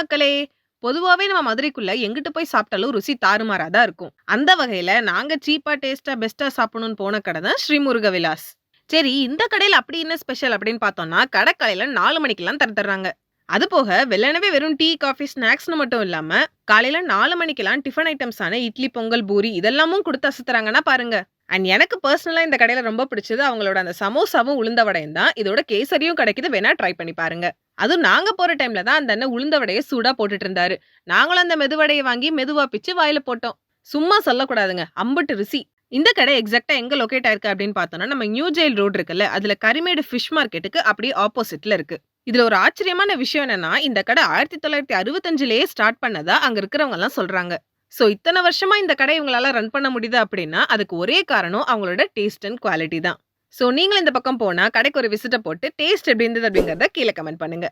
மக்களே! பொதுவாவே நம்ம மதுரைக்குள்ள எங்கிட்டு போய் சாப்பிட்டாலும் ருசி தாறுமாறா தான் இருக்கும். அந்த வகையில நாங்க சீப்பா, டேஸ்ட்டா, பெஸ்ட்டா சாப்பிடணும்னு போன கடை தான் ஸ்ரீ முருக விலாஸ். சரி, இந்த கடையில அப்படி என்ன ஸ்பெஷல் அப்படின்னு பார்த்தோம்னா, கடை காலையில 4 மணிக்கெல்லாம் திறந்துடுறாங்க. அது போக வெள்ளனவே வெறும் டீ, காஃபி, ஸ்நாக்ஸ்ன்னு மட்டும் இல்லாம, காலையில 4 மணிக்கெல்லாம் டிஃபன் ஐட்டம்ஸான இட்லி, பொங்கல், பூரி இதெல்லாமும் குடுத்து அசத்துறாங்கன்னா பாருங்க. அண்ட் எனக்கு பர்சனலா இந்த கடையில ரொம்ப பிடிச்சது அவங்களோட அந்த சமோசாவும், உளுந்த வடையும் தான். இதோட கேசரியும் கிடைக்குது. வேணா ட்ரை பண்ணி பாருங்க. அதுவும் நாங்க போற டைம்ல தான் அந்த அண்ணன் உளுந்த வடைய சூடா போட்டுட்டு இருந்தாரு. நாங்களும் அந்த மெதுவடைய வாங்கி மெதுவா பிச்சு வாயில போட்டோம். சும்மா சொல்லக்கூடாதுங்க. அம்புட்டு ருசி. இந்த கடை எக்ஸாக்ட்டா எங்க லொகேட் ஆயிருக்கு அப்படின்னு பார்த்தோம்னா, நம்ம நியூ ஜெயில் ரோட் இருக்குல்ல, அதுல கரிமேடு ஃபிஷ் மார்க்கெட்டுக்கு அப்படியே ஆப்போசிட்ல இருக்கு. இதுல ஒரு ஆச்சரியமான விஷயம் என்னன்னா, இந்த கடை 1965லயே ஸ்டார்ட் பண்ணதா அங்க இருக்கிறவங்கலாம் சொல்றாங்க. சோ இத்தன வருஷமா இந்த கடை இவங்களால ரன் பண்ண முடியுது அப்படின்னா, அதுக்கு ஒரே காரணம் அவங்களோட டேஸ்ட் அண்ட் குவாலிட்டி தான். சோ நீங்களும் இந்த பக்கம் போனா கடைக்கு ஒரு விசிட்ட போட்டு டேஸ்ட் எப்படி இருந்தது அப்படிங்கிறத கீழ கமெண்ட் பண்ணுங்க.